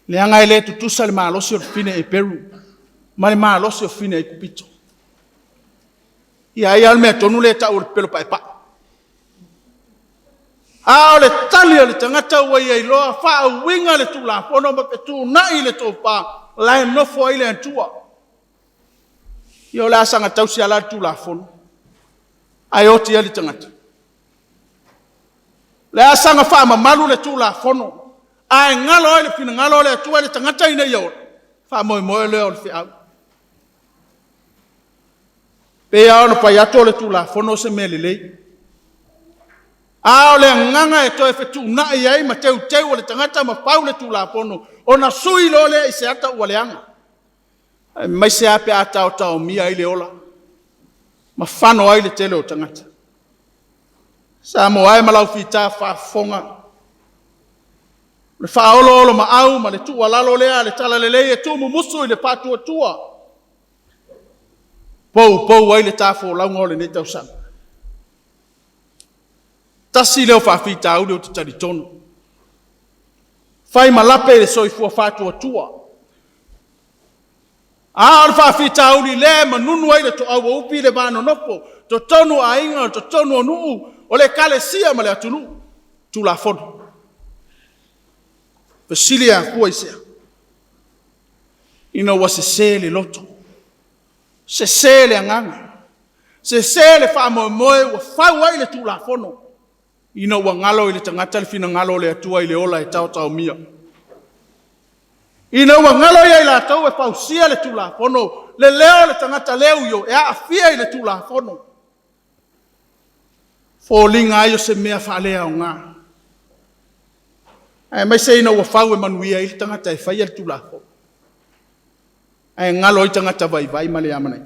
Le anga ele tutusa le maalosi o fine e Peru. Ma le maalosi o fine e kupito. Ia ia mea tonu le tau le pelo pa e pa. A le tali o le tangata ua ia iloa wha winga le tula. Pono ma petu nai le topa. Lai nofo ai le antua. Ia le asanga tausi ala tula fono. Ai oti ia le tangata. Le asanga wha mamalu le tula fono. Ai ngalo ai le fina ngalo le atua le tangata ina ia ora. Wha moe moe le o le whiau. Pea ono pai ato le tula fono se mele lei. Ao le nganga e toe fetu na ai ma teu teu le tangata ma pau le tula fono. Ona sui lo le i se ata ua leanga. Mai se ape ata o tau mia ai le ola. Ma whano ai le tele o tangata. Samoa ai malau fita whafonga. Le whaolo olo ma au ma le tua lalo lea le tala le lei e tu musu I le patua tua. Pou ai le tafo launga o le ne tausanga. Tasi leo whawhita au leo te taritono. Whai malape le soifua whatua tua. A le whawhita au li le manunu ai le to awa upi le mano nopo. To tonu a inga, to tonu o nuu. O le kale sia ma le atunu. Tu la fono. Vasilia kua isea. Ina wa se le loto. Se le anganga. Se le wha moe wa whau ai le tu la fono. Ina wa ngalo I le tangata le fina ngalo le atua I le ola e tau mia. Ina wa ngalo I la tau e pausia le tu la fono. Le leo le tangata leo yo e afia I le tu la fono. Fōlinga ai o se mea whalea o ngā. Ai mai se ina wa whau e manuia I le tangata e whaia le tu la fono. Ai ngalo I tangata vai ma le amanai.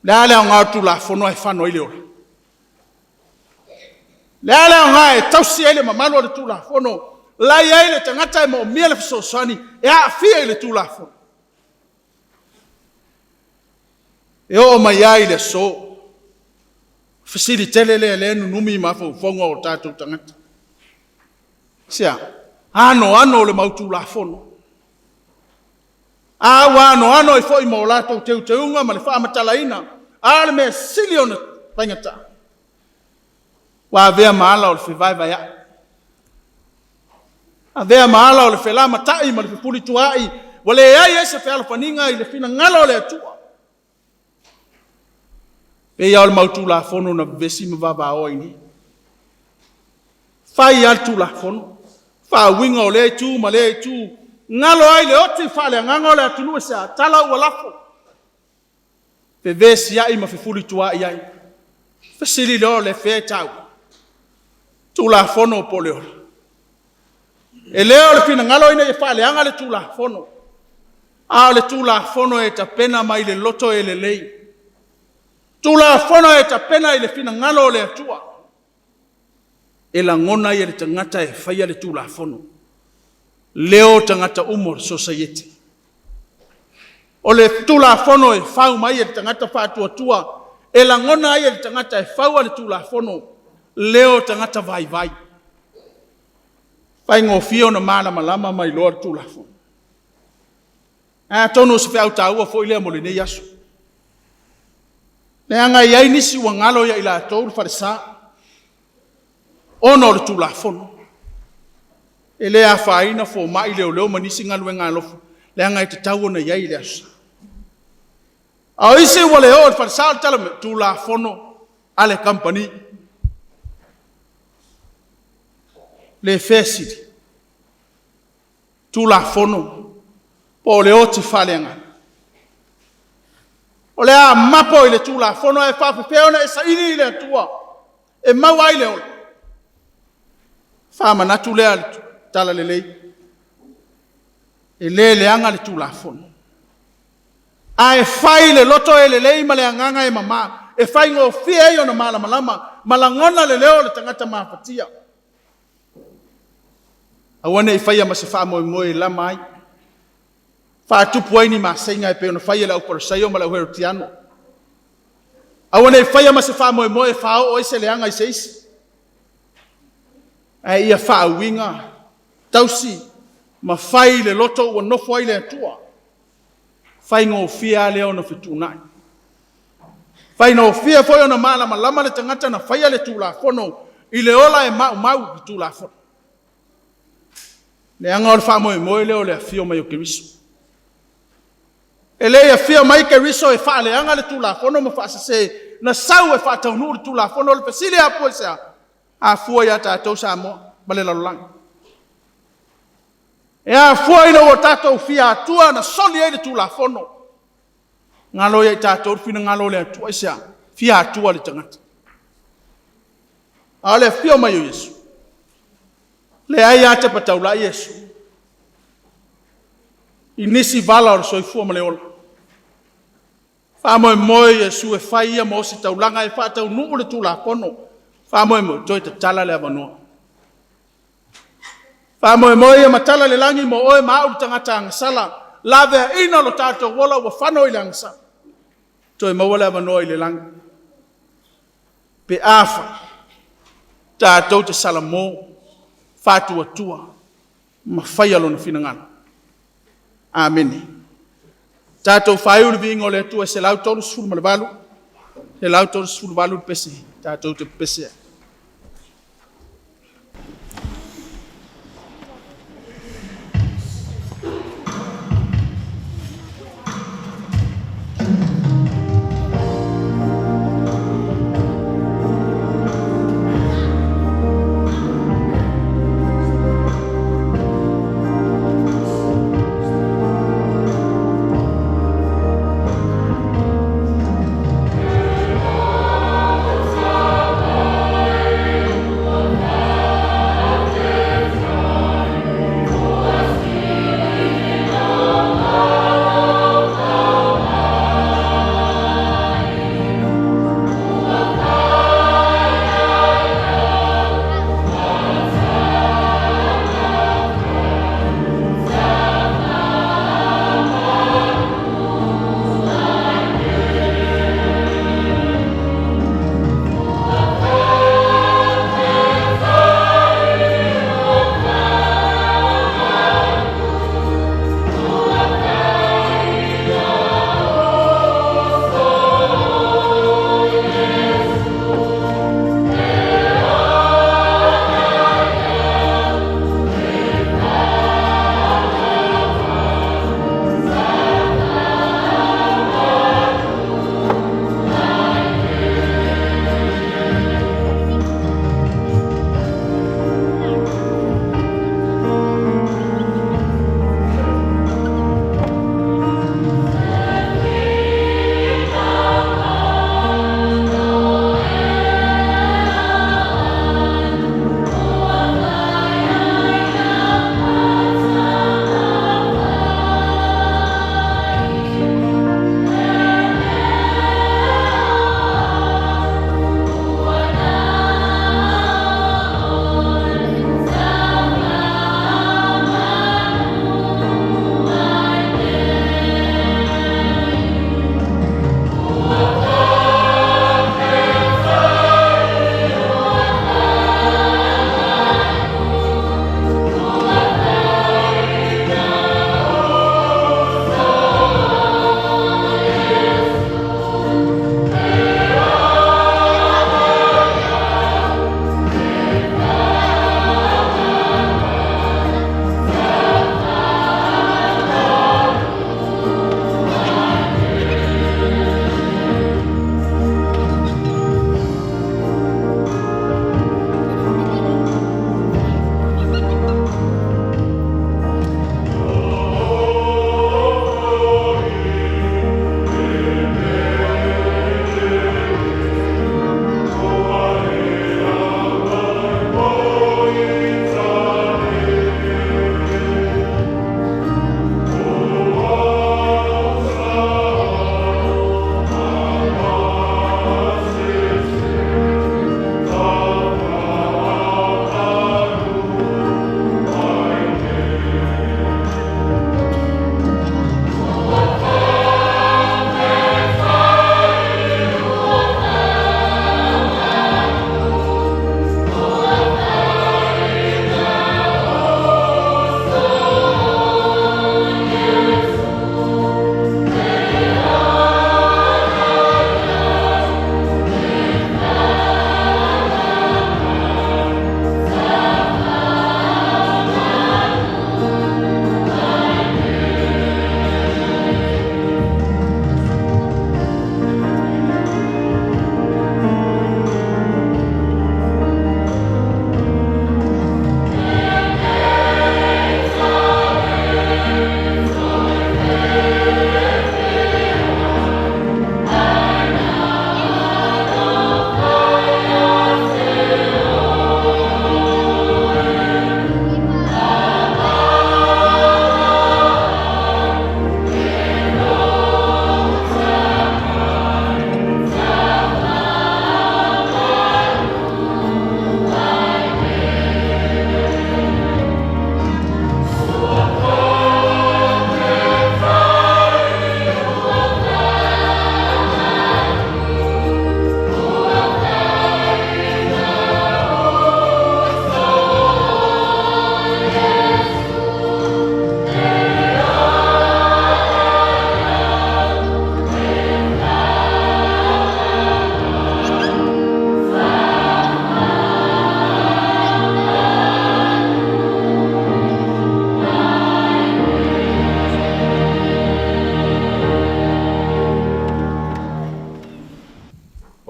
Lea leo ngā tu la fono e whano I le ola. Lea ngā e tausi ele mamalo le tula fono. Lai ele tangata e mo mia le fisosani. E a fia ele tula fono. E o mai ai le so. Fisiri tele le numi mafo fonga o tātou tangata. Sia. Ano le mautula fono. Awa ano I foi mo lato teunga ma le whaamatalaina. Ale me siliona tangata. Wa vea maala o le whiwai vai ai. A vea maala o le whela matai ma le whipuli tuai. Wa le ai esa whealo paninga I le fina ngalo le atua. Pe ia o le mautu la fono na vesi ma vava o ini. Whai altu la fono. Wha winga o le tu ma le tu. Ngalo ai le oti whale nganga o le atunu e sea tala ua lafo. Pe vesi ai ma whipuli tuai ai. Whesili leo le whe tau. Tu la fono po leo. E leo le fina ngalo ina e whale anga le tu la fono. A le tu la fono e ta pena mai le loto e le lei. Tu la fono e ta pena I le fina ngalo le atua. E la ngona I le tangata e whaia le tu la fono. Leo tangata umor society. O le tu la fono e whau mai le tangata whaatua tua. E la ngona I le tangata e whaua le tu la fono. Leo tangata vai. Pai ngofio na mana malama mai loa tu la fono. A tono se whau taua fo ilea mo le nei aso. Le anga iai nisi ua ngalo ia ila tau wharesa. Ono le tu la fono. E le a whaina fo mai leo manisi ngalu ngalofu. Le anga te tau na iai le asa. A isi wale o wharsal tala me tu la fono ale company. Le fesidi. Tu la fono. Po le o te whalenga. O le a mapo i le tu la fono e whawhipeona e sa ini i le atua. E mawai le o. Whama natu lea le tala le lei. E le anga le tu la fono. A e whai le loto e le lei ma le anganga e mama. E whai ngō fia e o na malama. Malangona le leo le tangata mapatia. Awane i whai ama se wha moe la mai. Wha tupu aini ma senga e peo na whai e lau parasaio ma lau hero tiano. Awane i whai ama se wha moe whao o ese le anga i seisi. E ia wha winga. Tausi. Ma whai le loto ua nofo ai le atua. Whai ngō fia leo na whitunai. Whai ngō fia foi o na malama lama le tangata na whai le tūla whono. I le ola e mau ki tūla whono. Le anga o le wha moe leo le afio mai o ke riso. E le afio mai ke riso e wha le anga le tūla whono ma wha se na sau e wha taunu le tūla whono le pesile apu e sea. A fua ia tātou Samoa. Bale lalulangi. E a fua ina o tātou fia atua na soli e le tūla whono. Ngalo ia tātou fina ngalo le atua e sea. Fia atua le tangata. A le afio mai o Yesu. Le ai ate pataula Yesu. I nisi vala o le soifua ma le ola. Wha moe Yesu e whai ia mo si taulanga e wha tau nuu le tūla whono. Wha moe toi te tala le avanoa. Wha moe ia matala le langi mo oe maau tangata angasala. Lave ina lo tātou wola wa whano i le angasa. Toi maua le avanoa i le langi. Pe awha. Tātou te salamo. Fatua tua. Ma whai alo na whinangana. Amen. Tātou whai uri vingo le tua se lau tōru sifuru ma le walu. Se lau tōru sifuru walu pese. Tātou te pese. Oh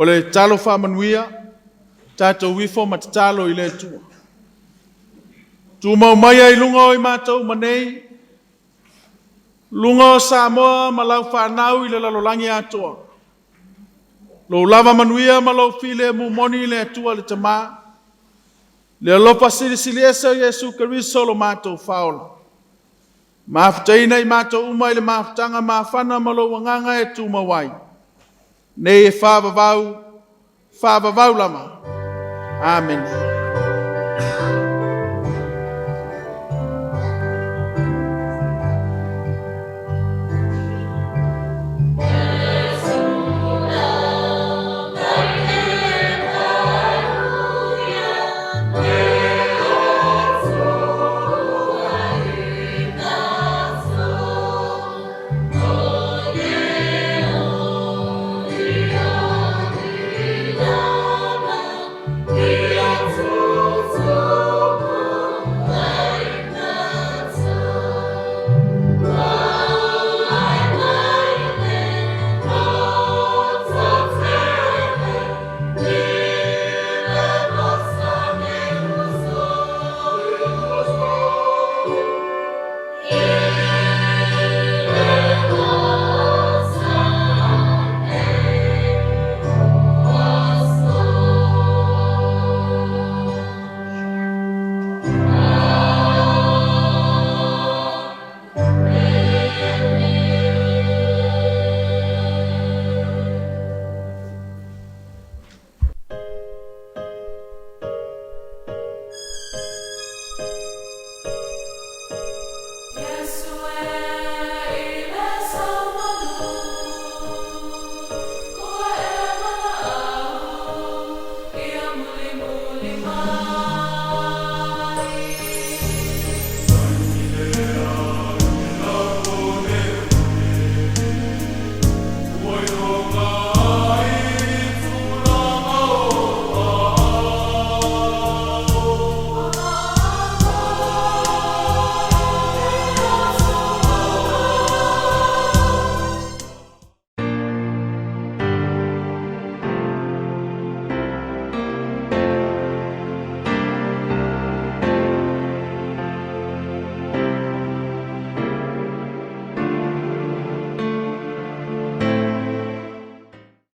O le talo whamanuia, tātou wifo matatalo i le tua. Tu mau mai ai lunga o i mātou manei, lunga o Samoa ma lau whanau i le lalolangi atoa. Lo lava manuia ma lau file mu moni le atua le tamā. Le alopa sili esa Yesu Kariso lo mātou whaola. Mafutaina i mātou uma i le mafutanga mawhana ma lo wanganga e tu mawai. Nei e whāvavau lama. Amen.